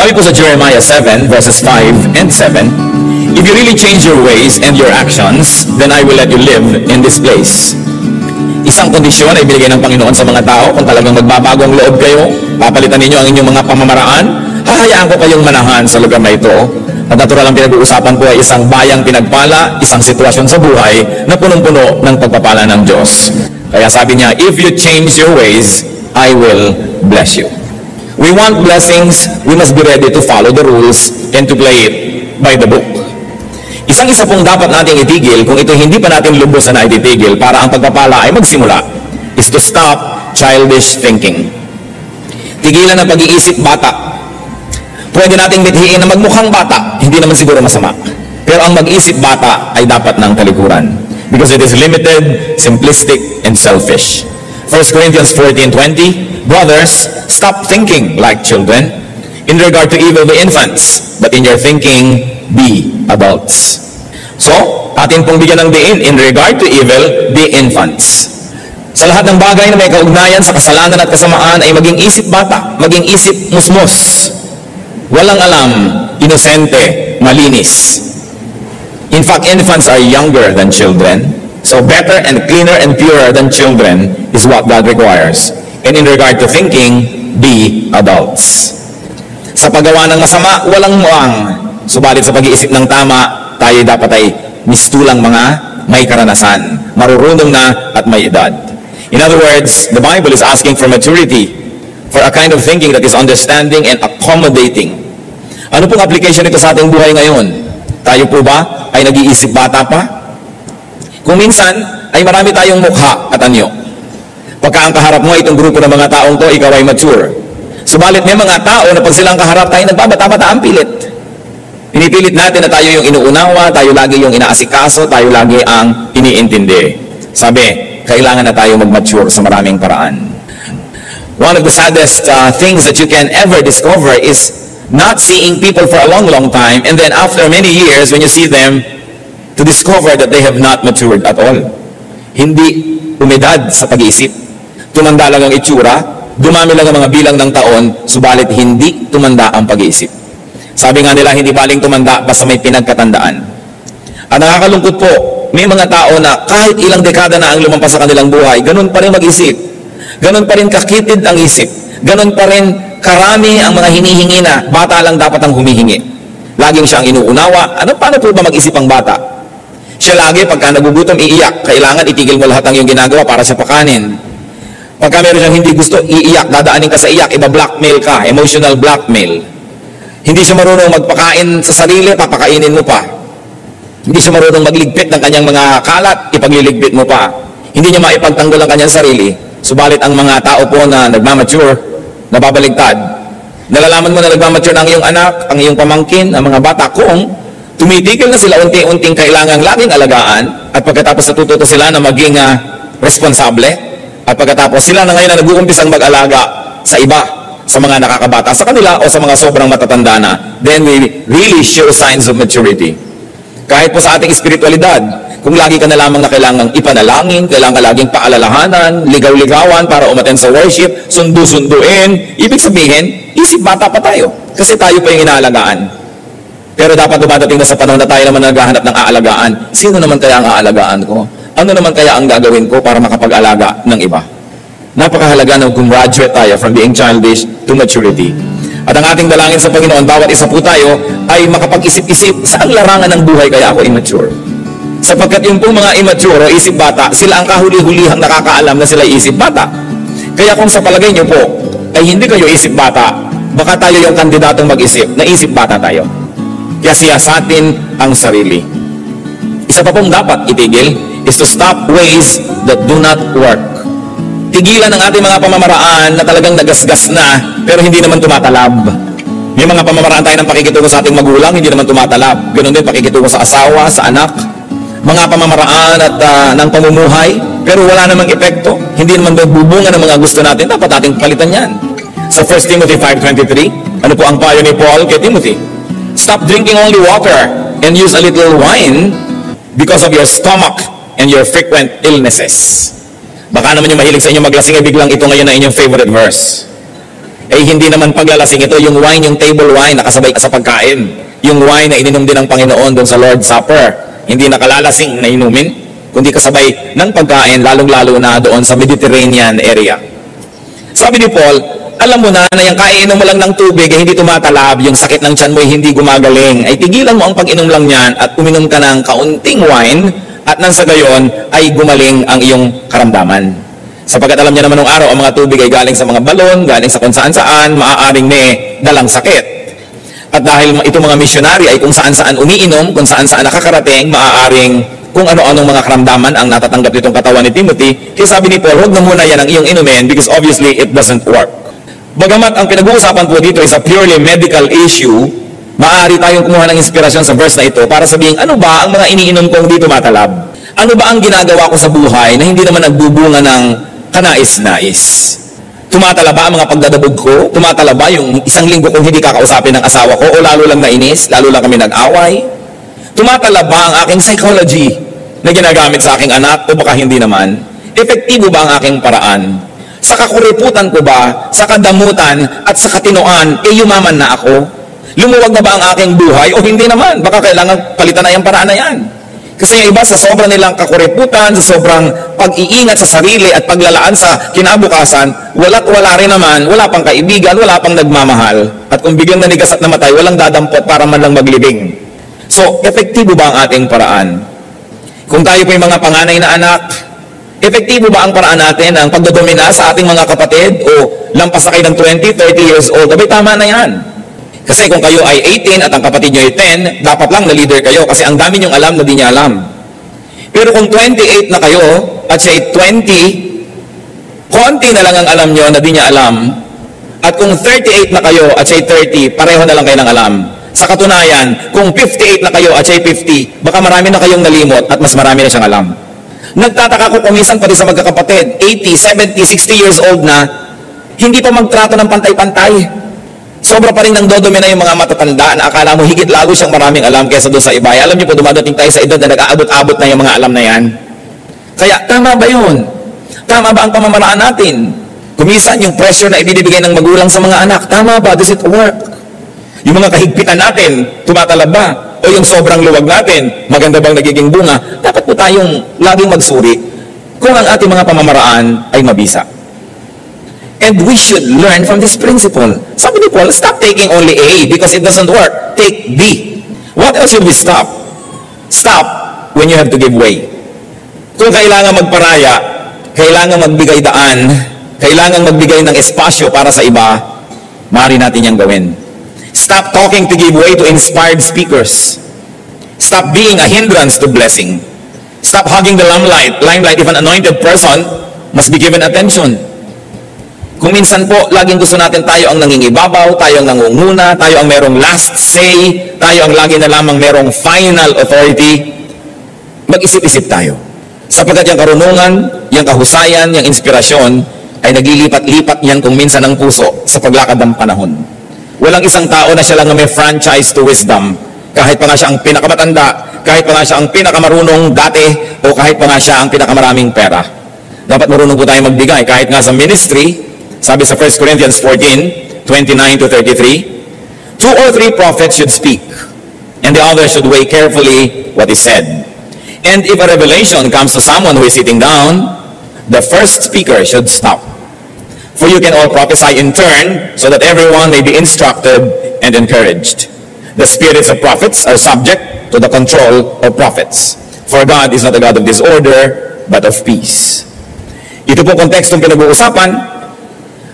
Sabi po sa Jeremiah 7 verses 5 and 7, "If you really change your ways and your actions, then I will let you live in this place." Isang kondisyon ay binigay ng Panginoon sa mga tao. Kung talagang magbabago ang loob kayo, papalitan ninyo ang inyong mga pamamaraan, hahayaan ko kayong manahan sa lugar na ito. At natural ang pinag-uusapan po ay isang bayang pinagpala, isang sitwasyon sa buhay na punong-puno ng pagpapala ng Diyos. Kaya sabi niya, "If you change your ways, I will bless you." We want blessings, we must be ready to follow the rules and to play it by the book. Isang-isa pong dapat nating itigil kung ito hindi pa natin lubos na naititigil para ang pagpapala ay magsimula is to stop childish thinking. Tigilan ang pag-iisip bata. Pwede nating mithiin na magmukhang bata, hindi naman siguro masama. Pero ang mag-isip bata ay dapat ng talikuran because it is limited, simplistic, and selfish. 1 Corinthians 14:20, "Brothers, stop thinking like children. In regard to evil, be infants, but in your thinking, be adults." So, atin pong bigyan ng diin, in regard to evil, be infants. Sa lahat ng bagay na may kaugnayan sa kasalanan at kasamaan ay maging isip bata, maging isip musmos. Walang alam, inosente, malinis. In fact, infants are younger than children. So better and cleaner and purer than children is what God requires. And in regard to thinking, be adults. Sa paggawa ng masama, walang muang. Subalit sa pag-iisip ng tama, tayo dapat ay mistulang mga may karanasan, marurunong na at may edad. In other words, the Bible is asking for maturity, for a kind of thinking that is understanding and accommodating. Ano pong application nito sa ating buhay ngayon? Tayo po ba ay nag-iisip bata pa? Kung minsan, ay marami tayong mukha at anyo. Pagka ang kaharap mo itong grupo ng mga taong to, ikaw ay mature. Subalit may mga tao na pag silang kaharap tayo, nagbabata-bata ang pilit. Pinipilit natin na tayo yung inuunawa, tayo lagi yung inaasikaso, tayo lagi ang iniintindi. Sabi, kailangan na tayo mag-mature sa maraming paraan. One of the saddest things that you can ever discover is not seeing people for a long, long time, and then after many years, when you see them, to discover that they have not matured at all. Hindi umedad sa pag-iisip. Tumanda lang ang itsura, dumami lang ang mga bilang ng taon, subalit hindi tumanda ang pag-iisip. Sabi nga nila, hindi baling tumanda basta may pinagkatandaan. At nakakalungkot po, may mga tao na kahit ilang dekada na ang lumampas sa kanilang buhay, ganun pa rin mag-isip. Ganun pa rin kakitid ang isip. Ganun pa rin karami ang mga hinihingi na bata lang dapat ang humihingi. Laging siyang inuunawa. Paano po ba mag-isip ang bata? Siya lagi, pagka nagugutom, iiyak. Kailangan itigil mo lahat ang iyong ginagawa para sa pakanin. Pagka meron siyang hindi gusto, iiyak. Dadaanin ka sa iyak, iba-blackmail ka. Emotional blackmail. Hindi siya marunong magpakain sa sarili, papakainin mo pa. Hindi siya marunong magligpit ng kanyang mga kalat, ipagliligpit mo pa. Hindi niya maipagtanggol ang kanyang sarili. Subalit ang mga tao po na nagmamature, nababaligtad, nalalaman mo na nagmamature na ang iyong anak, ang iyong pamangkin, ang mga bata, kung tumitigil na sila unti-unting kailangang laging alagaan at pagkatapos natututo sila na maging responsable at pagkatapos sila na ngayon na nag-uumpisang mag-alaga sa iba, sa mga nakakabata sa kanila o sa mga sobrang matatanda na, then we really show signs of maturity. Kahit po sa ating espiritualidad, kung lagi ka na lamang na kailangang ipanalangin, kailangan ka laging paalalahanan, ligaw-ligawan para umaten sa worship, sundu-sunduin, ibig sabihin, isip bata pa tayo kasi tayo pa yung inaalagaan. Pero dapat dumadating na sa panahon na tayo naman naghahanap ng aalagaan. Sino naman kaya ang aalagaan ko? Ano naman kaya ang gagawin ko para makapag-alaga ng iba? Napakahalaga na gumraduate tayo from being childish to maturity. At ang ating dalangin sa Panginoon, bawat isa po tayo ay makapag-isip-isip saan larangan ng buhay kaya ako immature. Sapagkat yung pong mga immature o isip bata, sila ang kahuli-hulihang nakakaalam na sila isip bata. Kaya kung sa palagay niyo po ay hindi kayo isip bata, baka tayo yung kandidatong mag-isip na isip bata tayo. Kaya siyasatin ang sarili. Isa pa pong dapat itigil is to stop ways that do not work. Tigilan ang ating mga pamamaraan na talagang nagasgas na pero hindi naman tumatalab. May mga pamamaraan tayo ng pakikitungo sa ating magulang, hindi naman tumatalab. Ganon din pakikitungo sa asawa, sa anak. Mga pamamaraan at ng pamumuhay pero wala namang epekto. Hindi naman nagbubunga ng mga gusto natin. Dapat ating palitan yan. Sa 1 Timothy 5:23, ano po ang payo ni Paul kay Timothy? Stop drinking only water and use a little wine because of your stomach and your frequent illnesses. Baka naman yung mahilig sa inyo maglasing ay biglang ito ngayon na inyong favorite verse. ay hindi naman paglalasing ito, yung wine, yung table wine, nakasabay sa pagkain. Yung wine na ininom din ng Panginoon doon sa Lord's Supper. Hindi nakalalasing na inumin, kundi kasabay ng pagkain, lalong-lalo na doon sa Mediterranean area. Sabi ni Paul, alam mo na yung kainom mo lang ng tubig ay hindi tumatalab, yung sakit ng tiyan mo ay hindi gumagaling, ay tigilan mo ang pag-inom lang yan at uminom ka ng kaunting wine at nang sa gayon ay gumaling ang iyong karamdaman. Sapagkat alam niya naman nung araw, ang mga tubig ay galing sa mga balon, galing sa kung saan-saan, maaaring may dalang sakit. At dahil itong mga missionary ay kung saan-saan umiinom, kung saan-saan nakakarating, maaaring kung ano-anong mga karamdaman ang natatanggap nitong katawan ni Timothy, kaya sabi ni Paul, huwag na muna yan ang iyong inumin because obviously it doesn't work. Bagamat ang pinag-uusapan po dito is a purely medical issue, maaari tayong kumuha ng inspirasyon sa verse na ito para sabihin, ano ba ang mga iniinom kong di tumatalab? Ano ba ang ginagawa ko sa buhay na hindi naman nagbubunga ng kanais-nais? Tumatala ba ang mga pagdadabog ko? Tumatala ba yung isang linggo kong hindi kakausapin ng asawa ko o lalo lang nainis, lalo lang kami nag-away? Tumatala ba ang aking psychology na ginagamit sa aking anak o baka hindi naman? Epektibo ba ang aking paraan? Sa kakuriputan ko ba, sa kadamutan at sa katinoan, yumaman na ako? Lumuwag na ba ang aking buhay o hindi naman? Baka kailangan palitan na yung paraan na yan. Kasi yung iba sa sobrang nilang kakuriputan, sa sobrang pag-iingat sa sarili at paglalaan sa kinabukasan, wala't wala rin naman, wala pang kaibigan, wala pang nagmamahal. At kung biglang nanigas at namatay, walang dadampot para man lang maglibing. So, epektibo ba ang ating paraan? Kung tayo po yung mga panganay na anak, epektibo ba ang paraan natin, ang pagdodomina sa ating mga kapatid o lampas na kayo ng 20, 30 years old? Abay, tama na yan. Kasi kung kayo ay 18 at ang kapatid nyo ay 10, dapat lang na leader kayo kasi ang dami nyong alam na di niya alam. Pero kung 28 na kayo at siya ay 20, konti na lang ang alam nyo na di niya alam. At kung 38 na kayo at siya ay 30, pareho na lang kayo ng alam. Sa katunayan, kung 58 na kayo at siya ay 50, baka marami na kayong nalimot at mas marami na siyang alam. Nagtataka ko kumisan pati sa magkakapatid, 80, 70, 60 years old na, hindi pa magtrato ng pantay-pantay. Sobra pa rin ng dodomina yung mga matatanda na akala mo higit lalo siyang maraming alam kaysa doon sa iba. Alam niyo po, dumadating tayo sa edad na nag-aabot-abot na yung mga alam na yan. Kaya, tama ba yun? Tama ba ang pamamaraan natin? Kumisan yung pressure na ibinibigay ng magulang sa mga anak, tama ba? Does it work? Yung mga kahigpitan natin, tumatalab ba? O yung sobrang luwag natin, maganda bang nagiging bunga? Dapat po tayong laging magsuri kung ang ating mga pamamaraan ay mabisa. And we should learn from this principle. Sabi ni Paul, stop taking only A because it doesn't work. Take B. What else should we stop? Stop when you have to give way. Kung kailangan magparaya, kailangan magbigay daan, kailangan magbigay ng espasyo para sa iba, maaari natin yang gawin. Stop talking to give way to inspired speakers. Stop being a hindrance to blessing. Stop hugging the limelight if an anointed person must be given attention. Kung minsan po, laging gusto natin tayo ang nangingibabaw, tayo ang nangunguna, tayo ang merong last say, tayo ang lagi na lamang merong final authority, mag-isip-isip tayo. Sapagkat yung karunungan, yung kahusayan, yung inspirasyon, ay naglilipat-lipat yan kung minsan ang puso sa paglakad ng panahon. Walang isang tao na siya lang may franchise to wisdom. Kahit pa nga siya ang pinakamatanda, kahit pa nga siya ang pinakamarunong dati, o kahit pa nga siya ang pinakamaraming pera. Dapat marunong po tayo magbigay. Kahit nga sa ministry, sabi sa 1 Corinthians 14, 29 to 33, 2 or 3 prophets should speak, and the others should weigh carefully what is said. And if a revelation comes to someone who is sitting down, the first speaker should stop. For you can all prophesy in turn, so that everyone may be instructed and encouraged. The spirits of prophets are subject to the control of prophets. For God is not a God of disorder, but of peace. Ito po kontekstong pinag-uusapan,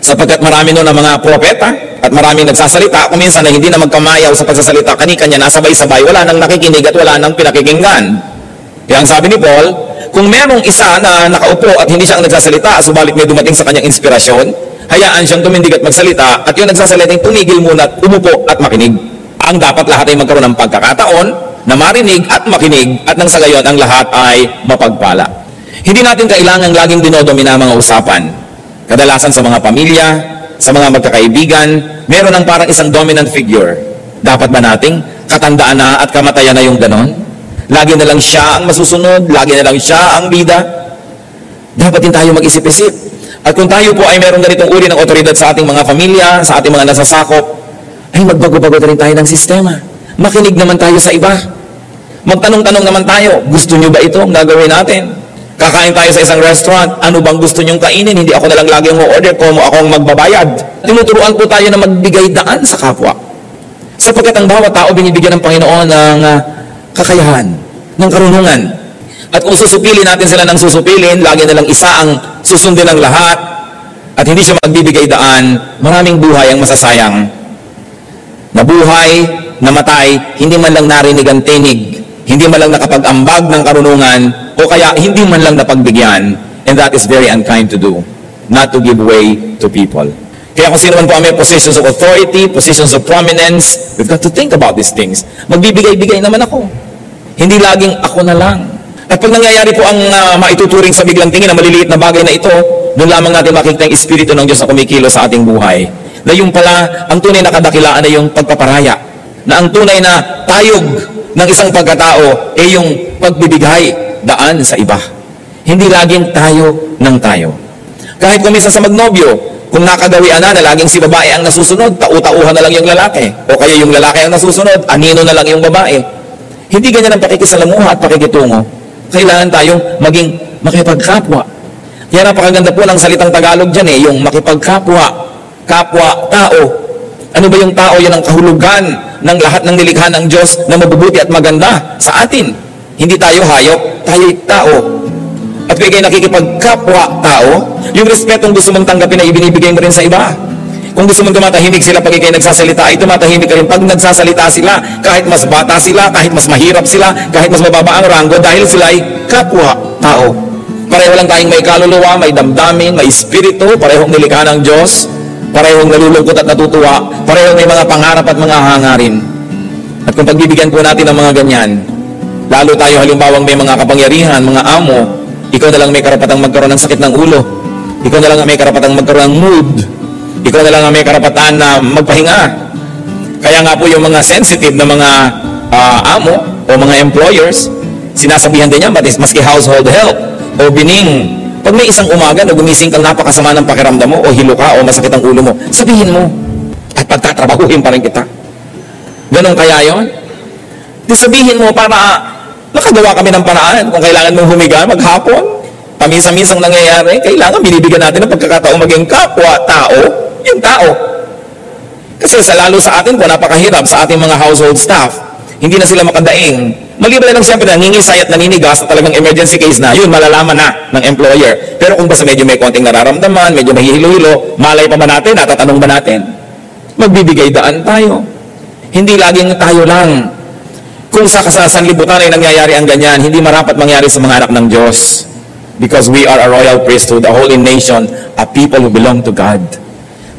sapagkat marami nun ang mga propeta at maraming nagsasalita, kung minsan na hindi na magkamayaw sa pagsasalita, kani-kanya nasabay-sabay, wala nang nakikinig at wala nang pinakikinggan. Kaya ang sabi ni Paul, kung merong isa na nakaupo at hindi siya ang nagsasalita, subalit may dumating sa kanyang inspirasyon, hayaan siyang tumindig at magsalita, at yung nagsasalita ay tumigil muna at umupo at makinig. Ang dapat lahat ay magkaroon ng pagkakataon na marinig at makinig, at nang sa gayon ang lahat ay mapagpala. Hindi natin kailangang laging dinodomina mga usapan. Kadalasan sa mga pamilya, sa mga magkakaibigan, meron ng parang isang dominant figure. Dapat ba nating katandaan na at kamatayan na yung ganon? Lagi na lang siya ang masusunod, lagi na lang siya ang bida. Dapat din tayo mag-isip-isip. At kung tayo po ay meron ganitong uri ng otoridad sa ating mga pamilya, sa ating mga nasasakop, ay magbago-bago na rin tayo ng sistema. Makinig naman tayo sa iba. Magtanong-tanong naman tayo, gusto nyo ba ito ang gagawin natin? Kakain tayo sa isang restaurant, ano bang gusto nyong kainin? Hindi ako na lang lagi ang order, kung ako ang magbabayad. Tinuturuan po tayo na magbigay daan sa kapwa. Sapagkat ang bawat tao binibigyan ng Panginoon ng kakayahan, ng karunungan. At kung susupilin natin sila ng susupilin, lagi na lang isa ang susundin ng lahat, at hindi siya magbibigay daan, maraming buhay ang masasayang. Nabuhay, namatay, hindi man lang narinig ang tinig, hindi man lang nakapag-ambag ng karunungan, o kaya hindi man lang napagbigyan, and that is very unkind to do, not to give way to people. Kaya kung sino man po ang may positions of authority, positions of prominence, we've got to think about these things. Magbibigay-bigay naman ako. Hindi laging ako na lang. At pag nangyayari po ang maituturing sa biglang tingin na maliliit na bagay na ito, doon lamang natin makikita yung Espiritu ng Diyos na kumikilos sa ating buhay. Na yung pala, ang tunay na kadakilaan ay yung pagpaparaya. Na ang tunay na tayog ng isang pagkatao ay yung pagbibigay daan sa iba. Hindi laging tayo ng tayo. Kahit kung minsan sa magnobyo, kung nakagawian na laging si babae ang nasusunod, tau-tauhan na lang yung lalaki. O kaya yung lalaki ang nasusunod, anino na lang yung babae. Hindi ganyan ang pakikisalamuha at pakikitungo. Kailangan tayong maging makipagkapwa. Kaya napakaganda po ng salitang Tagalog dyan yung makipagkapwa, kapwa-tao. Ano ba yung tao? Yan ang kahulugan ng lahat ng nilikha ng Diyos na mabubuti at maganda sa atin. Hindi tayo hayop, tayo'y tao. At kung ikaw'y nakikipagkapwa-tao, yung respetong gusto mong tanggapin ay ibinibigay mo rin sa iba. Kung gusto mong tumatahimik sila pag ikaw'y nagsasalita, ay tumatahimik ka rin pag nagsasalita sila, kahit mas bata sila, kahit mas mahirap sila, kahit mas mababa ang ranggo, dahil sila ay kapwa-tao. Pareho lang tayong may kaluluwa, may damdamin, may espiritu, parehong nilikha ng Diyos, parehong nalulungkot at natutuwa, parehong may mga pangarap at mga hangarin. At kung pagbibigyan po natin ng mga ganyan, lalo tayo halimbawang may mga kapangyarihan, mga amo, ikaw na lang may karapatang magkaroon ng sakit ng ulo, ikaw na lang may karapatang magkaroon ng mood, ikaw na lang ang may karapatan na magpahinga. Kaya nga po yung mga sensitive na mga amo o mga employers, sinasabihan din niya, maski household help o bining. Pag may isang umaga na gumising kang napakasama ng pakiramdam mo o hilo ka o masakit ang ulo mo, sabihin mo at pagtatrabahuhin pa rin kita. Ganon kaya yon? Di sabihin mo para makagawa kami ng paraan. Kung kailangan mong humiga maghapon, paminsan-minsang nangyayari, kailangan binibigyan natin ng pagkakataong maging kapwa-tao, yung tao. Kasi lalo sa atin po, napakahirap sa ating mga household staff. Hindi na sila makadaing. Maliban na lang siyempre nangingisay at naninigas sa talagang emergency case na, yun, malalaman na ng employer. Pero kung basta medyo may konting nararamdaman, medyo mahihilo-hilo, malay pa ba natin, natatanong ba natin? Magbibigay daan tayo. Hindi laging tayo lang. Kung sa sanlibutan ay nangyayari ang ganyan, hindi marapat mangyari sa mga anak ng Diyos. Because we are a royal priesthood, a holy nation, a people who belong to God.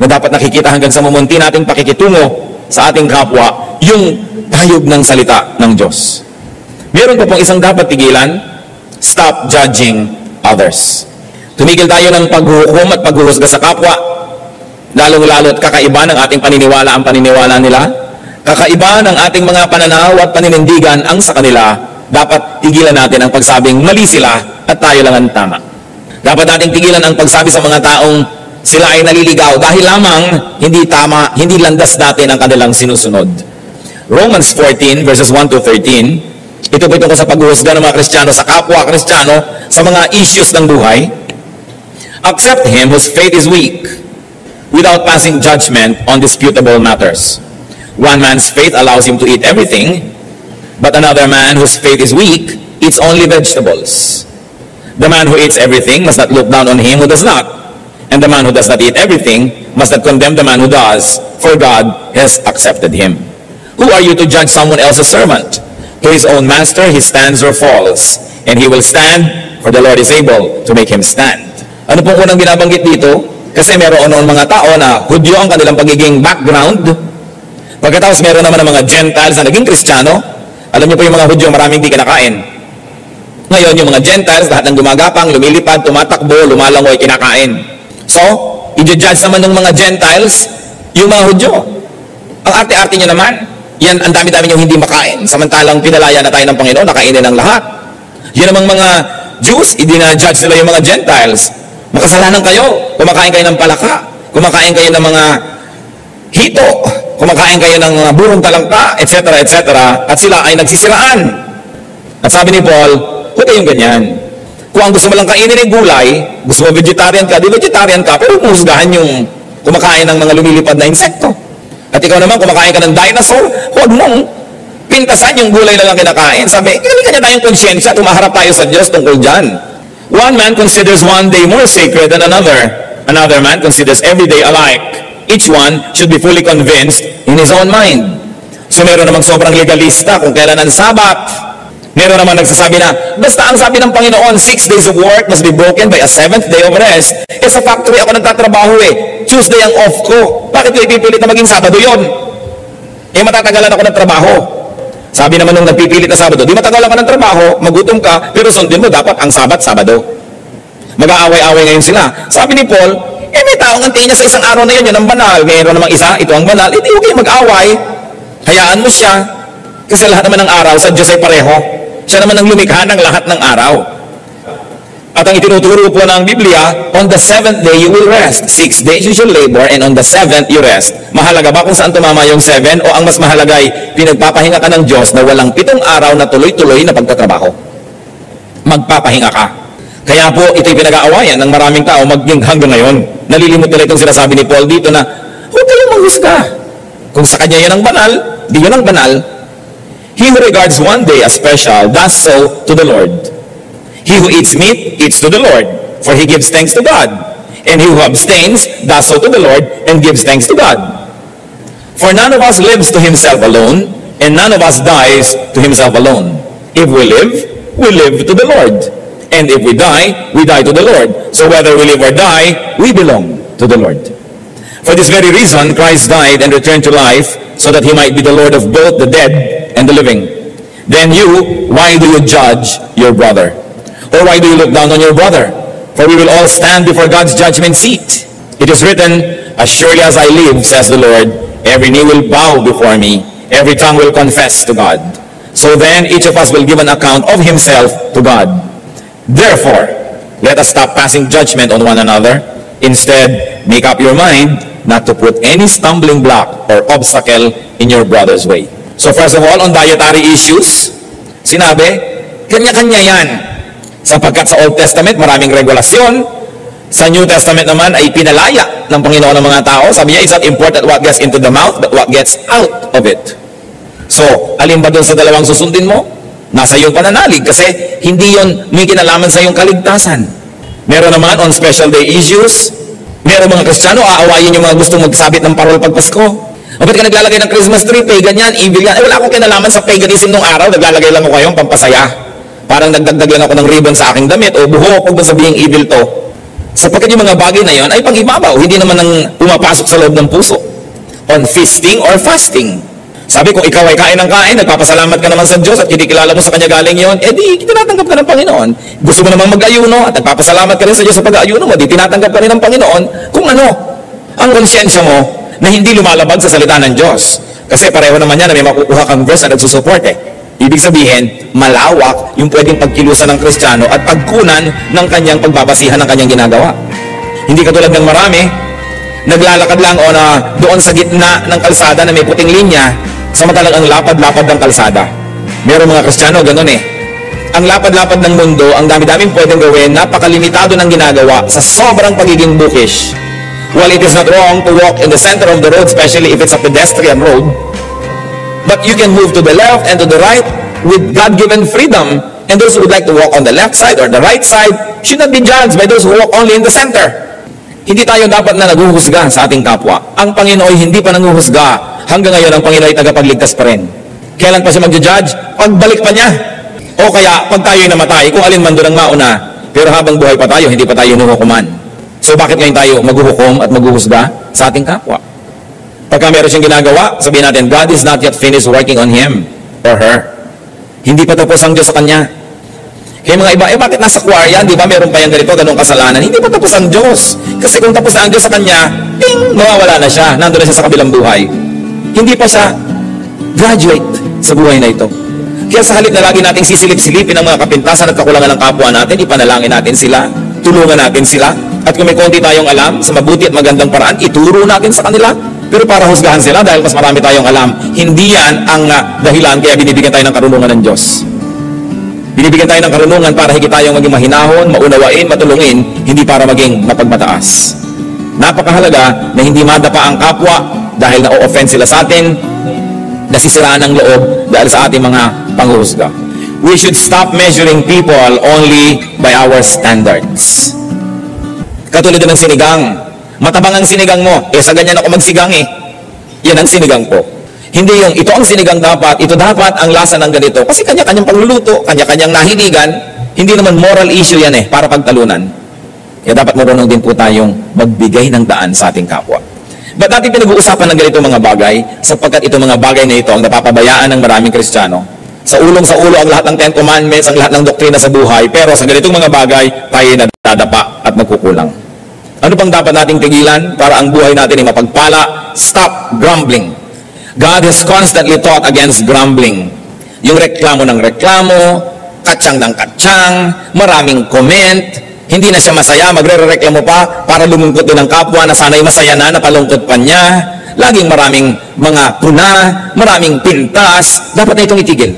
Na dapat nakikita hanggang sa mumunti nating pakikitungo sa ating kapwa, yung tayog ng salita ng Diyos. Meron pa pong isang dapat tigilan, stop judging others. Tumigil tayo ng paghuhukom at paghuhusga sa kapwa, lalong-lalo at kakaiba ng ating paniniwala ang paniniwala nila, kakaiba ng ating mga pananaw at paninindigan ang sa kanila, dapat tigilan natin ang pagsabing mali sila at tayo lang ang tama. Dapat nating tigilan ang pagsabi sa mga taong sila ay naliligaw dahil lamang hindi tama, hindi landas natin ang kanilang sinusunod. Romans 14 verses 1 to 13, ito po tungkol sa paghuhusga ng mga Kristiyano sa kapwa Kristiyano sa mga issues ng buhay. Accept him whose faith is weak, without passing judgment on disputable matters. One man's faith allows him to eat everything, but another man whose faith is weak eats only vegetables. The man who eats everything must not look down on him who does not. And the man who does not eat everything must not condemn the man who does, for God has accepted him. Who are you to judge someone else's servant? To his own master he stands or falls, and he will stand, for the Lord is able to make him stand. Ano pong unang binabanggit dito? Kasi meron noon mga tao na Hudyo ang kanilang pagiging background. Pagkatapos meron naman ng mga Gentiles na naging Kristiyano. Alam niyo po yung mga Hudyo maraming di kinakain. Ngayon yung mga Gentiles, lahat ng gumagapang, lumilipad, tumatakbo, lumalangoy, kinakain. So, i-judge naman ng mga Gentiles yung mga Hudyo. Ang arte-arte nyo naman, yan, ang dami-dami nyo hindi makain. Samantalang pinalaya na tayo ng Panginoon, nakainin ng lahat. Yan namang mga Jews, i-judge nila yung mga Gentiles. Makasalanan kayo. Kumakain kayo ng palaka. Kumakain kayo ng mga hito. Kumakain kayo ng mga burong talangka, etc., etc. At sila ay nagsisiraan. At sabi ni Paul, huwag kayong ganyan. Kung ang gusto mo lang kainin ay gulay, gusto mo vegetarian ka, di vegetarian ka, pero husgahan yung kumakain ng mga lumilipad na insekto. At ikaw naman, kumakain ka ng dinosaur, huwag mong pintasan yung gulay na lang kinakain. Sabi, kanya tayong konsyensya, tumaharap tayo sa Diyos tungkol dyan. One man considers one day more sacred than another. Another man considers every day alike. Each one should be fully convinced in his own mind. So meron namang sobrang legalista kung kailan ang Sabat. Meron naman nagsasabi na, basta ang sabi ng Panginoon, 6 days of work must be broken by a 7th day of rest. Sa factory ako nagtatrabaho Tuesday ang off ko. Bakit ko ipipilit na maging Sabado yon? Matatagalan ako ng trabaho. Sabi naman nung nagpipilit na Sabado, di matagalan ka ng trabaho, magutom ka, pero sundin mo dapat ang Sabat, Sabado. Mag-aaway-aaway ngayon sila. Sabi ni Paul, may taong antiin niya sa isang araw na yun ang banal. Mayroon namang isa, ito ang banal. Hindi huwag kayong mag-away. Hayaan mo siya. Kasi lahat naman ng araw sa Diyos ay pareho. Siya naman ang lumikha ng lahat ng araw. At ang itinuturo po ng Biblia, on the 7th day you will rest. 6 days you shall labor, and on the 7th you rest. Mahalaga ba kung saan tumama yung 7? O ang mas mahalaga ay pinagpapahinga ka ng Diyos na walang 7 araw na tuloy-tuloy na pagtatrabaho? Magpapahinga ka. Kaya po ito'y pinag-aawayan ng maraming tao maging hanggang ngayon. Nalilimot nila itong sinasabi ni Paul dito na, huwag kayong maghusga. Kung sa kanya yan ang banal, di yun ang banal. He who regards one day as special does so to the Lord. He who eats meat eats to the Lord, for he gives thanks to God. And he who abstains does so to the Lord and gives thanks to God. For none of us lives to himself alone, and none of us dies to himself alone. If we live to the Lord. And if we die to the Lord. So whether we live or die, we belong to the Lord. For this very reason, Christ died and returned to life, so that he might be the Lord of both the dead and the living. Then you, why do you judge your brother? Or why do you look down on your brother? For we will all stand before God's judgment seat. It is written, as surely as I live, says the Lord, every knee will bow before me, every tongue will confess to God. So then each of us will give an account of himself to God. Therefore, let us stop passing judgment on one another. Instead, make up your mind not to put any stumbling block or obstacle in your brother's way. So first of all, on dietary issues, sinabi, kanya-kanya yan. Sapagkat sa Old Testament, maraming regulasyon. Sa New Testament naman ay pinalaya ng Panginoon ng mga tao. Sabi niya, it's not important what gets into the mouth, but what gets out of it. So, alin ba doon sa dalawang susundin mo? Nasa iyong pananalig kasi hindi yon may kinalaman sa iyong kaligtasan. Meron naman on special day issues, meron mga Kristiyano, aawayin yung mga gustong magsabit ng parol pag Pasko. O ba't ka naglalagay ng Christmas tree, pagan yan, evil yan? Wala akong kinalaman sa paganism nung araw, naglalagay lang ako kayong pampasaya. Parang nagdagdag lang ako ng ribbon sa aking damit o buhok, huwag ba sabihing evil to. Sapagkat yung mga bagay na yon ay pang-ibabaw, hindi naman nang pumapasok sa loob ng puso. On feasting or fasting. Sabi, kung ikaw ay kain ng kain, nagpapasalamat ka naman sa Diyos at kinikilala mo sa Kanya galing yon, di tinatanggap ka ng Panginoon. Gusto mo namang mag-ayuno at nagpapasalamat ka rin sa Diyos sa pag-ayuno mo, di tinatanggap ka rin ng Panginoon kung ano, ang konsyensya mo na hindi lumalabag sa salita ng Diyos. Kasi pareho naman yan na may makukuha kang verse na nagsusupport Ibig sabihin, malawak yung pwedeng pagkilusan ng Kristiyano at pagkunan ng kanyang pagbabasihan ng kanyang ginagawa. Hindi katulad ng marami, naglalakad lang o na doon sa gitna ng kalsada na may puting linya, samantalang ang lapad-lapad ng kalsada. Merong mga Kristiyano, ganun Ang lapad-lapad ng mundo, ang dami-daming pwedeng gawin, napakalimitado ng ginagawa sa sobrang pagiging bookish. While it is not wrong to walk in the center of the road, especially if it's a pedestrian road, but you can move to the left and to the right with God-given freedom. And those who would like to walk on the left side or the right side should not be judged by those who walk only in the center. Hindi tayo dapat na naghuhusga sa ating kapwa. Ang Panginoon hindi pa nanghuhusga. Hanggang ngayon, ang Panginoon ay tagapagligtas pa rin. Kailan pa siya magja-judge? Pagbalik pa niya. O kaya, pag tayo'y namatay, kung alin man doon ang mauna, pero habang buhay pa tayo, hindi pa tayo hinuhukuman. So bakit ngayon tayo maghuhukom at maghuhusga sa ating kapwa? Pagka meron siyang ginagawa, sabihin natin, God is not yet finished working on him or her. Hindi pa tapos ang Diyos sa kanya. Kaya mga iba, bakit nasa choir yan? Di ba meron pa yan ganito, ganong kasalanan? Hindi pa tapos ang Diyos. Kasi kung tapos na ang Diyos sa kanya, ting, mawawala na siya. Nandun na siya sa kabilang buhay. Hindi pa siya graduate sa buhay na ito. Kaya sa halip na lagi nating sisilip-silipin ang mga kapintasan at kakulangan ng kapwa natin, ipanalangin natin sila, tulungan natin sila, At kung may konti tayong alam, sa mabuti at magandang paraan, ituro natin sa kanila. Pero para husgahan sila dahil mas marami tayong alam, hindi yan ang dahilan kaya binibigyan tayo ng karunungan ng Diyos. Binibigyan tayo ng karunungan para higit tayong maging mahinahon, maunawain, matulungin, hindi para maging mapagmataas. Napakahalaga na hindi madapa ang kapwa dahil na-offend sila sa atin, nasisiraan ang loob dahil sa ating mga panghuhusga. We should stop measuring people only by our standards. Katulad ng sinigang. Matabang ang sinigang mo. Sa ganyan ako magsigang Yan ang sinigang ko. Hindi yung ito ang sinigang dapat, ito dapat ang lasa ng ganito. Kasi kanya-kanyang pagluluto, kanya-kanyang nahiligan. Hindi naman moral issue yan para pagtalunan. Kaya dapat marunong din po tayong magbigay ng daan sa ating kapwa. Ba't natin pinag-uusapan ng ganito mga bagay? Sapagkat itong mga bagay na ito ang napapabayaan ng maraming Kristiyano. Sa ulo ang lahat ng Ten Commandments, ang lahat ng doktrina sa buhay, pero sa ganitong mga bagay, tayo nadadapa at magkukulang. Ano pang dapat nating tigilan para ang buhay natin ay mapagpala? Stop grumbling. God has constantly taught against grumbling. Yung reklamo ng reklamo, katsang ng katsang, maraming comment, hindi na siya masaya, magre-reklamo pa para lumungkot din ang kapwa na sana'y masaya na, napalungkot pa niya. Laging maraming mga puna, maraming pintas, dapat na itong itigil.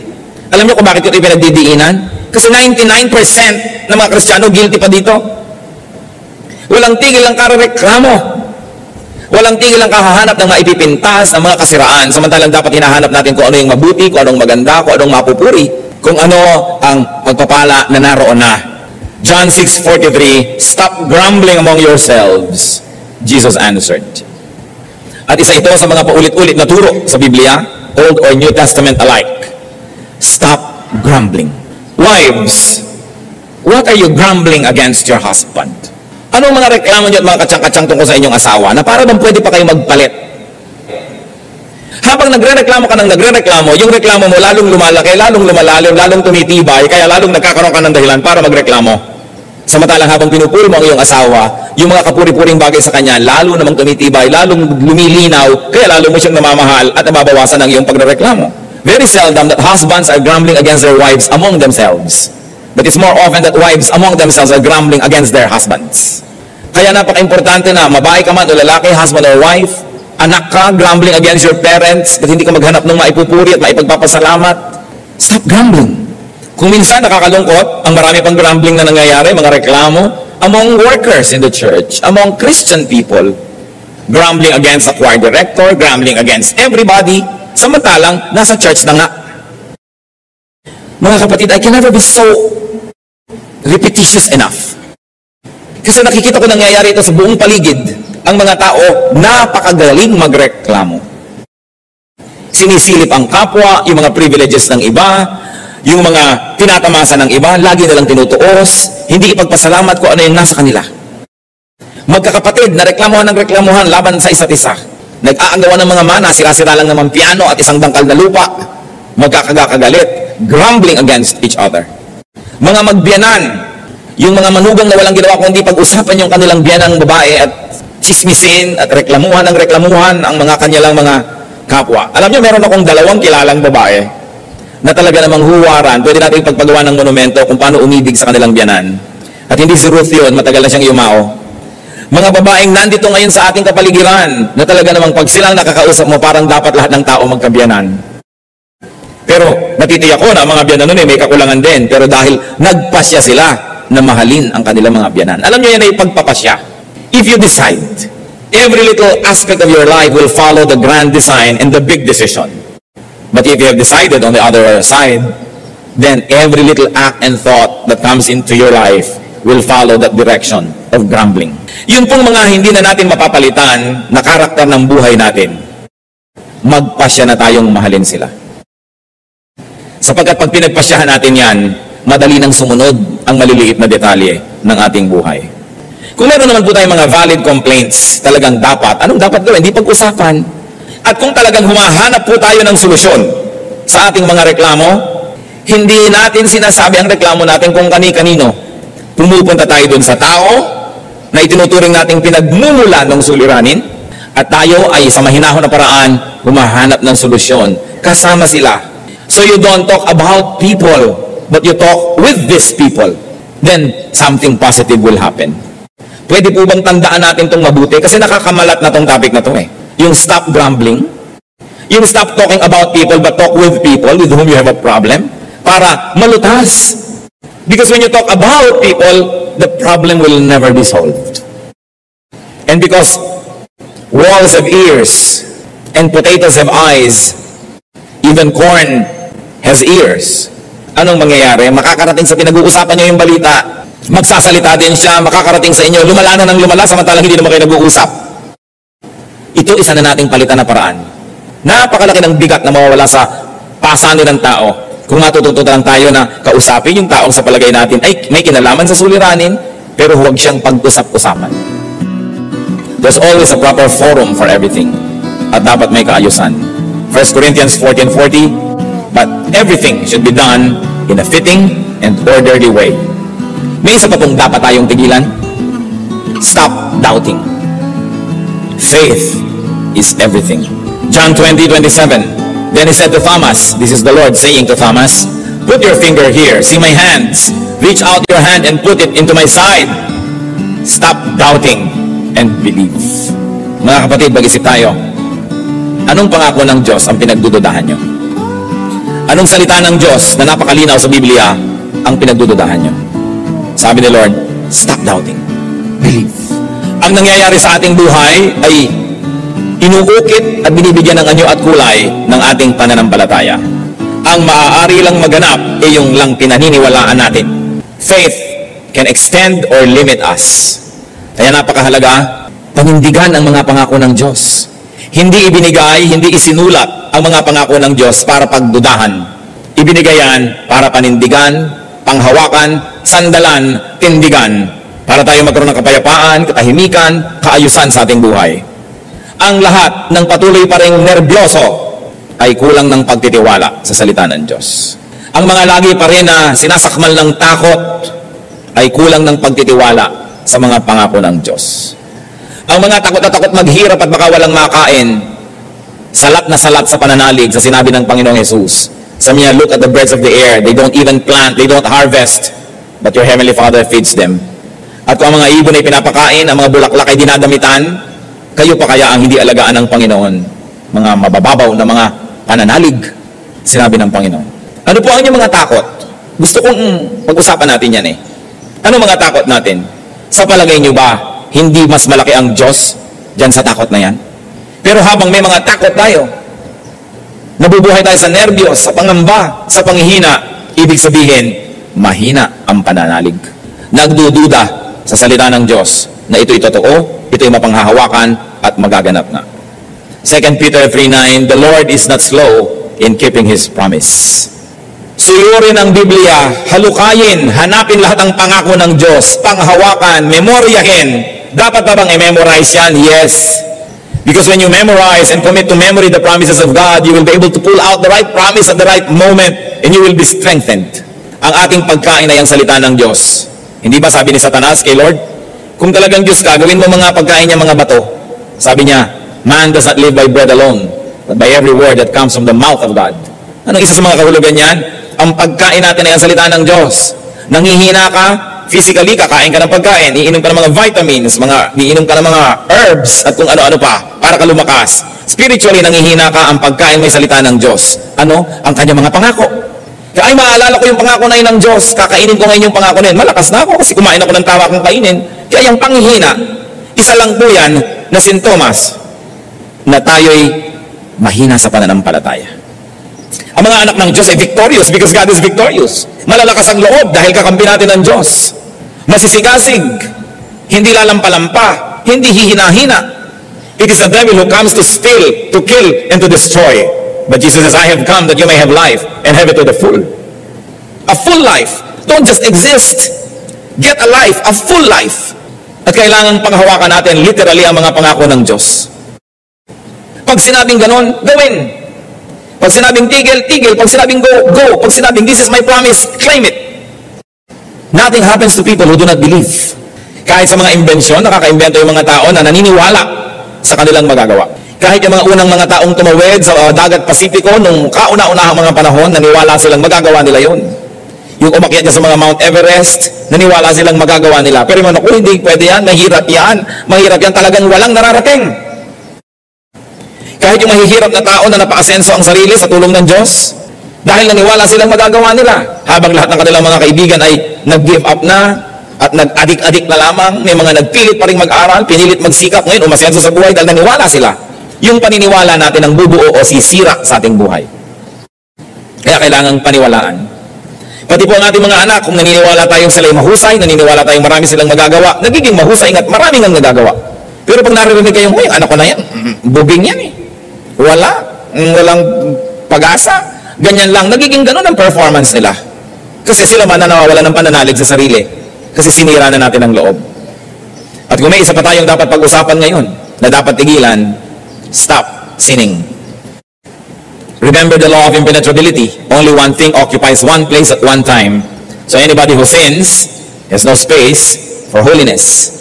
Alam niyo kung bakit ito pinagdidiinan? Kasi 99% ng mga Kristiyano guilty pa dito. Walang tigil ang kareklamo. Walang tigil ang kahahanap ng mga ipipintas, ng mga kasiraan. Samantalang dapat hinahanap natin kung ano yung mabuti, kung anong maganda, kung anong mapupuri, kung ano ang pagpapala na naroon na. John 6:43, stop grumbling among yourselves, Jesus answered. At isa ito sa mga paulit-ulit na turo sa Biblia, Old or New Testament alike. Stop grumbling. Wives, what are you grumbling against your husband? Anong mga reklamo niyo at mga katsang-katsang tungkol sa inyong asawa na para bang pwede pa kayo magpalit? Habang nagre-reklamo ka ng nagre-reklamo, yung reklamo mo lalong lumalaki, lalong lumalalim, lalong tumitibay, kaya lalong nagkakaroon ka ng dahilan para magreklamo. Samantalang habang pinupuri mo ang iyong asawa, yung mga kapuri-puring bagay sa kanya, lalo namang tumitibay, lalong lumilinaw, kaya lalo mo siyang namamahal at nababawasan ang iyong pagre-reklamo. Very seldom that husbands are grumbling against their wives among themselves. But it's more often that wives among themselves are grumbling against their husbands. Kaya napaka-importante na, mabahay ka man o lalaki, husband or wife, anak ka, grumbling against your parents, at hindi ka maghanap ng maipupuri at maipagpapasalamat. Stop grumbling. Kung minsan nakakalungkot, ang marami pang grumbling na nangyayari, mga reklamo, among workers in the church, among Christian people, grumbling against the choir director, grumbling against everybody, samantalang nasa church na nga. Mga kapatid, I can never be so repetitious enough. Kasi nakikita ko nangyayari ito sa buong paligid. Ang mga tao, napakagaling magreklamo. Sinisilip ang kapwa, yung mga privileges ng iba, yung mga tinatamasa ng iba, lagi nilang tinutuos, hindi ipagpasalamat kung ano yung nasa kanila. Magkakapatid, nareklamuhan ng reklamuhan laban sa isa't isa. Nag-aagawan ng mga mana, sira-sira lang naman piano at isang dangkal na lupa. Magkakagalit, grumbling against each other. Mga magbiyanan, yung mga manugang na walang ginawa kundi pag-usapan yung kanilang biyanang babae at chismisin at reklamuhan ang mga kanilang mga kapwa. Alam niyo, meron akong 2 kilalang babae na talaga namang huwaran. Pwede natin pagpagawa ng monumento kung paano umibig sa kanilang biyanan. At hindi si Ruth yun, matagal na siyang yumao. Mga babaeng nandito ngayon sa ating kapaligiran na talaga namang pag silang nakakausap mo, parang dapat lahat ng tao magkabiyanan. Pero natitiyak ko na mga biyanan nun may kakulangan din. Pero dahil nagpasya sila na mahalin ang kanilang mga biyanan. Alam niyo yan ay pagpapasya. If you decide, every little aspect of your life will follow the grand design and the big decision. But if you have decided on the other side, then every little act and thought that comes into your life will follow that direction of grumbling. Yun pong mga hindi na natin mapapalitan na karakter ng buhay natin. Magpasya na tayong mahalin sila. Sapagkat pag pinagpasyahan natin yan, madali nang sumunod ang maliliit na detalye ng ating buhay. Kung meron naman po tayong mga valid complaints, talagang dapat, anong dapat gawin? Hindi pag-usapan. At kung talagang humahanap po tayo ng solusyon sa ating mga reklamo, hindi natin sinasabi ang reklamo natin kung kani-kanino. Pumupunta tayo dun sa tao na itinuturing nating pinagmumula ng suliranin at tayo ay sa mahinahon na paraan humahanap ng solusyon. Kasama sila. So you don't talk about people, but you talk with these people. Then something positive will happen. Pwede po bang tandaan natin itong mabuti? Kasi nakakamalat na itong topic na ito eh. Yung stop grumbling. Yung stop talking about people but talk with people with whom you have a problem. Para malutas. Because when you talk about people, the problem will never be solved. And because walls have ears and potatoes have eyes, even corn has ears. Anong mangyayari? Makakarating sa pinag-uusapan nyo yung balita. Magsasalita din siya, makakarating sa inyo, lumala na ng lumala, samantalang hindi naman kayo nag-uusap. Ito isa na nating palitan na paraan. Napakalaki ng bigat na mawawala sa pasanin ng tao. Kung matututunan tayo na kausapin yung taong sa palagay natin ay may kinalaman sa suliranin, pero huwag siyang pag-usap-usapan. There's always a proper forum for everything. At dapat may kaayusan. 1 Corinthians 14:40, but everything should be done in a fitting and orderly way. May isa pa pong dapat tayong tigilan. Stop doubting. Faith is everything. John 20:27. Then he said to Thomas, this is the Lord saying to Thomas, put your finger here, see my hands. Reach out your hand and put it into my side. Stop doubting and believe. Mga kapatid, mag-isip tayo. Anong pangako ng Diyos ang pinagdududahan nyo? Anong salita ng Diyos na napakalinaw sa Biblia ang pinagdududahan nyo? Sabi ni Lord, stop doubting. Believe. Ang nangyayari sa ating buhay ay inuukit at binibigyan ng anyo at kulay ng ating pananampalataya. Ang maaari lang maganap ay yung lang pinaniniwalaan natin. Faith can extend or limit us. Kaya napakahalaga, panindigan ang mga pangako ng Diyos. Hindi ibinigay, hindi isinulat ang mga pangako ng Diyos para pagdudahan. Ibinigay yan para panindigan, panghawakan, sandalan, tindigan, para tayo magkaroon ng kapayapaan, katahimikan, kaayusan sa ating buhay. Ang lahat ng patuloy pa ring nerbyoso ay kulang ng pagtitiwala sa salita ng Diyos. Ang mga lagi pa rin na sinasakmal ng takot ay kulang ng pagtitiwala sa mga pangako ng Diyos. Ang mga takot na takot maghirap at baka walang makain, salat na salat sa pananalig sa sinabi ng Panginoong Jesus. Sabi niya, look at the birds of the air. They don't even plant, they don't harvest, but your Heavenly Father feeds them. At kung ang mga ibon ay pinapakain, ang mga bulaklak ay dinadamitan, kayo pa kaya ang hindi alagaan ng Panginoon? Mga mabababaw na mga pananalig, sinabi ng Panginoon. Ano po ang inyong mga takot? Gusto kong pag-usapan natin yan eh. Ano mga takot natin? Sa palagay nyo ba, hindi mas malaki ang Diyos dyan sa takot na yan? Pero habang may mga takot tayo, nabubuhay tayo sa nerbiyos, sa pangamba, sa panghihina, ibig sabihin, mahina ang pananalig. Nagdududa sa salita ng Diyos na ito'y totoo, ito'y mapanghahawakan at magaganap na. 2 Peter 3:9, the Lord is not slow in keeping His promise. Suyurin ang Biblia, halukayin, hanapin lahat ng pangako ng Diyos, panghawakan, memoryahin. Dapat ba bang i-memorize yan? Yes. Because when you memorize and commit to memory the promises of God, you will be able to pull out the right promise at the right moment and you will be strengthened. Ang ating pagkain ay ang salita ng Diyos. Hindi ba sabi ni Satanas kay Lord, kung talagang Diyos ka, gawin mo mga pagkain niya mga bato. Sabi niya, man does not live by bread alone, but by every word that comes from the mouth of God. Anong isa sa mga kahulugan niyan? Ang pagkain natin ay ang salita ng Diyos. Nanghihina ka, physically, kakain ka ng pagkain, iinom ka ng mga vitamins, iinom ka ng mga herbs, at kung ano-ano pa, para ka lumakas. Spiritually, nanghihina ka, ang pagkain may salita ng Diyos. Ano? Ang kanyang mga pangako. Kaya ay maalala ko yung pangako na yun ng Diyos, kakainin ko ngayon yung pangako na yun. Malakas na ako kasi kumain ako ng tama kong kainin. Kaya yung panghihina, isa lang po yan na sintomas na tayo'y mahina sa pananampalataya. Ang mga anak ng Diyos ay victorious because God is victorious. Malalakas ang loob dahil kakampi natin ng Diyos. Masisigasig, hindi lalampalampa, hindi hihina-hina. It is the devil who comes to steal, to kill, and to destroy. But Jesus says, I have come that you may have life and have it to the full. A full life. Don't just exist. Get a life, a full life. At kailangan panghawakan natin literally ang mga pangako ng Diyos. Pag sinabing ganon, gawin. Pag sinabing tigil, tigil. Pag sinabing go, go. Pag sinabing this is my promise, claim it. Nothing happens to people who do not believe. Kahit sa mga imbensyon, nakaka-imbento yung mga tao na naniniwala sa kanilang magagawa. Kahit yung mga unang mga taong tumawid sa dagat Pasipiko nung kauna-unahang mga panahon, naniwala silang magagawa nila yun. Yung umakyat niya sa mga Mount Everest, naniwala silang magagawa nila. Pero yung naku, hindi pwede yan, mahirap yan. Mahirap yan, talagang walang nararating. Kahit yung mahihirap na tao na napaasenso ang sarili sa tulong ng Diyos, dahil naniwala silang magagawa nila. Habang lahat ng kanilang mga kaibigan ay nag-give up na, at nag-adik-adik na lamang, may mga nagpilit pa rin mag-aral, pinilit magsikap, ngayon umasenso sa buhay dahil naniwala sila. Yung paniniwala natin ang bubuo o sisira sa ating buhay. Kaya kailangang paniwalaan. Pati po ang ating mga anak, kung naniniwala tayong sila'y mahusay, naniniwala tayong marami silang magagawa, nagiging mahusay at maraming ang nagagawa. Pero pag naririnig kayong, uy, anak ko na yan, bubing yan eh. Walang pag-asa. Ganyan lang, nagiging ganun ang performance nila. Kasi sila man na nawawala ng pananalig sa sarili. Kasi sinira na natin ang loob. At kung may isa pa tayong dapat pag-usapan ngayon, na dapat tigilan, stop sinning. Remember the law of impenetrability. Only one thing occupies one place at one time. So anybody who sins has no space for holiness.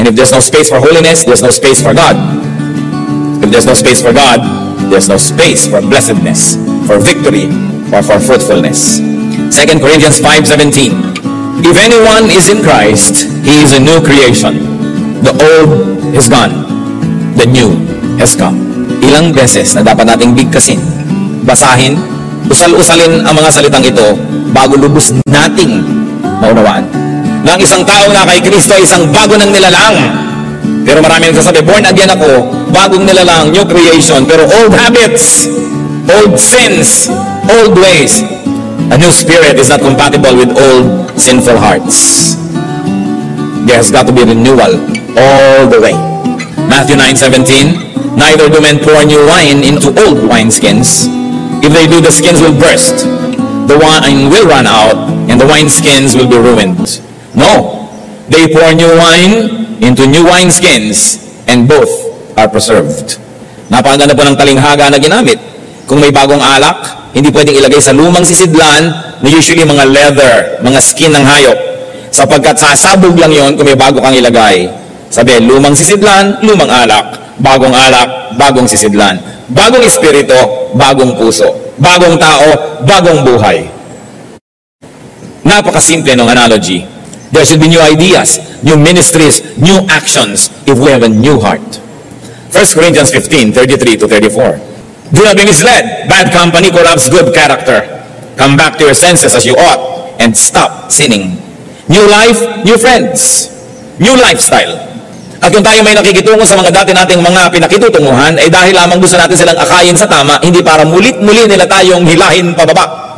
And if there's no space for holiness, there's no space for God. If there's no space for God, there's no space for blessedness, for victory, or for fruitfulness. 2 Corinthians 5:17. If anyone is in Christ, he is a new creation. The old is gone. The new has come. Ilang beses na dapat nating bigkasin, basahin, usal-usalin ang mga salitang ito bago lubos nating maunawaan. Na ang isang tao na kay Kristo ay isang bago ng nilalang. Pero marami nagsasabi, born again ako, bagong nilalang, new creation. Pero old habits, old sins, old ways. A new spirit is not compatible with old sinful hearts. There has got to be renewal all the way. Matthew 9:17, neither do men pour new wine into old wineskins. If they do, the skins will burst, the wine will run out, and the wineskins will be ruined. No, they pour new wine into new wineskins, and both are preserved. Napakaganda po ng talinghaga na ginamit. Kung may bagong alak, hindi pwedeng ilagay sa lumang sisidlan na usually mga leather, mga skin ng hayop. Sapagkat sasabog lang yon kung may bago kang ilagay. Sabi, lumang sisidlan, lumang alak, bagong sisidlan. Bagong espiritu, bagong puso. Bagong tao, bagong buhay. Napakasimple ng analogy. There should be new ideas, new ministries, new actions if we have a new heart. 1 Corinthians 15:33-34. Do not be misled. Bad company corrupts good character. Come back to your senses as you ought and stop sinning. New life, new friends, new lifestyle. At kung tayo may nakikitungo sa mga dati nating mga pinakitutunguhan, ay dahil lamang gusto natin silang akayin sa tama, hindi para mulit-muli nila tayong hilahin pababa.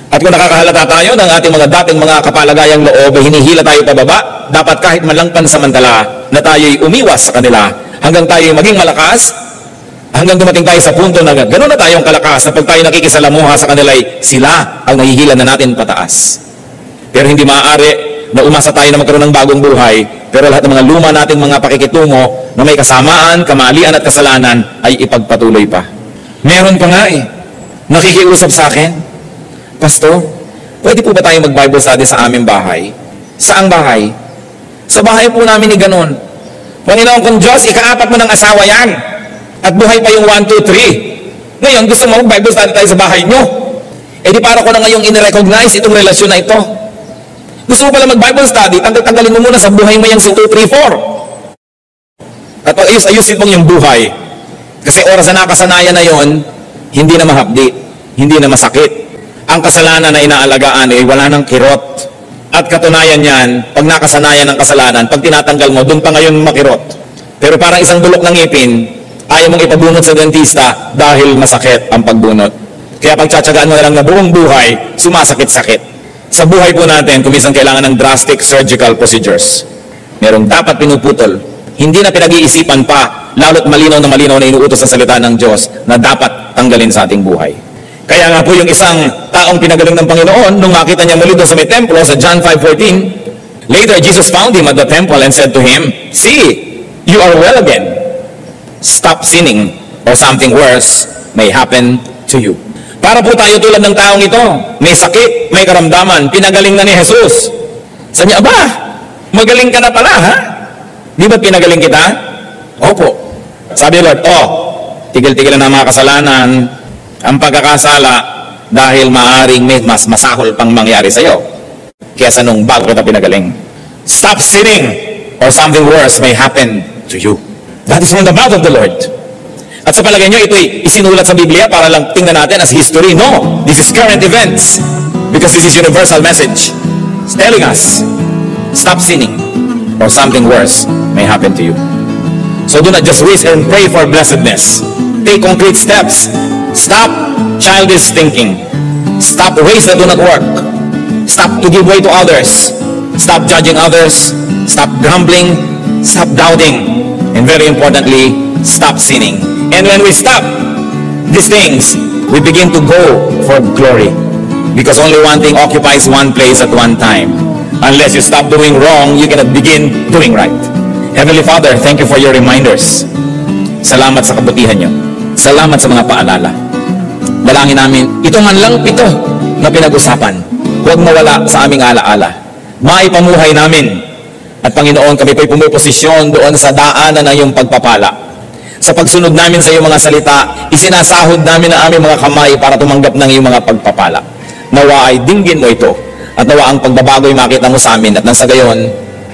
At kung nakakahalata tayo ng ating mga dating mga kapalagayang loob, hinihila tayo pababa, dapat kahit man lang pansamantala na tayo'y umiwas sa kanila hanggang tayo'y maging malakas, hanggang dumating tayo sa punto na gano'n na tayong kalakas, pag tayo nakikisalamuha sa kanila'y sila ang nahihila na natin pataas. Pero hindi maaari na umasa tayo na magkaroon ng bagong buhay, pero lahat ng mga luma nating mga pakikitungo na may kasamaan, kamalian at kasalanan ay ipagpatuloy pa. Meron pa nga nakikiusap sa akin, Pastor, pwede po ba tayo mag-Bible study sa aming bahay? Saang bahay? Sa bahay po namin ni ganon. Panginoon kong Diyos, ikaapat mo ng asawa yan. At buhay pa yung 1, 2, 3. Ngayon, gusto mo mag-Bible study tayo sa bahay nyo. Eh di para ko na ngayong in-recognize itong relasyon na ito. Gusto mo pala mag-Bible study, tanggalin mo muna sa buhay mo yung 2, 3, 4. At ayusin mong yung buhay. Kasi oras na nakasanayan na yon, hindi na mahapdi, hindi na masakit. Ang kasalanan na inaalagaan ay wala ng kirot. At katunayan yan, pag nakasanayan ng kasalanan, pag tinatanggal mo, doon pa ngayon makirot. Pero parang isang bulok ng ngipin, ayaw mong ipabunot sa dentista dahil masakit ang pagbunot. Kaya pagtsatsagaan mo na lang na buong buhay, sumasakit-sakit. Sa buhay po natin, kuminsan kailangan ng drastic surgical procedures. Merong dapat pinuputol. Hindi na pinag-iisipan pa, lalo't malinaw na inuutos sa salita ng Diyos na dapat tanggalin sa ating buhay. Kaya nga po yung isang taong pinagaling ng Panginoon, nung makita niya muli doon sa may templo, sa John 5:14, later Jesus found him at the temple and said to him, "See, you are well again. Stop sinning, or something worse may happen to you." Para po tayo tulad ng taong ito, may sakit, may karamdaman, pinagaling na ni Jesus. Sabi niya, aba, magaling ka na pala, ha? Di ba pinagaling kita? Opo. Sabi Lord, tigil-tigilan ang mga kasalanan, ang pagkakasala, dahil maaring may mas masahol pang mangyari sa'yo kesa nung bago kita pinagaling. Stop sinning or something worse may happen to you. That is from the mouth of the Lord. At sa palagay nyo, ito'y isinulat sa Biblia para lang tingnan natin as history. No, this is current events because this is universal message. It's telling us, stop sinning or something worse may happen to you. So do not just wish and pray for blessedness. Take concrete steps. Stop childish thinking. Stop ways that do not work. Stop to give way to others. Stop judging others. Stop grumbling. Stop doubting. And very importantly, stop sinning. And when we stop these things, we begin to go for glory. Because only one thing occupies one place at one time. Unless you stop doing wrong, you cannot begin doing right. Heavenly Father, thank you for your reminders. Salamat sa kabutihan nyo. Salamat sa mga paalala. Dalangin namin, ito man lang 7 na pinag-usapan, huwag mawala sa aming alaala. Maipamuhay namin. At Panginoon, kami po'y pumuposisyon doon sa daanan ng iyong pagpapala. Sa pagsunod namin sa iyong mga salita, isinasahod namin ang aming mga kamay para tumanggap ng iyong mga pagpapala. Nawa ay dinggin mo ito, at nawa ang pagbabago'y makita mo sa amin, at nang sa gayon,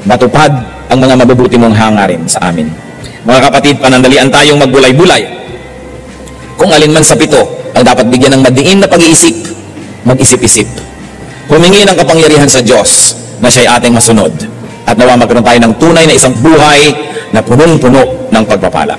matupad ang mga mabubuti mong hangarin sa amin. Mga kapatid, panandalian tayong magbulay-bulay. Kung alin man sa 7 ang dapat bigyan ng madiin na pag-iisip, mag-isip-isip. Humingi ng kapangyarihan sa Diyos na siya'y ating masunod. At nawa magkaroon tayo ng tunay na isang buhay na punong-puno ng pagpapala.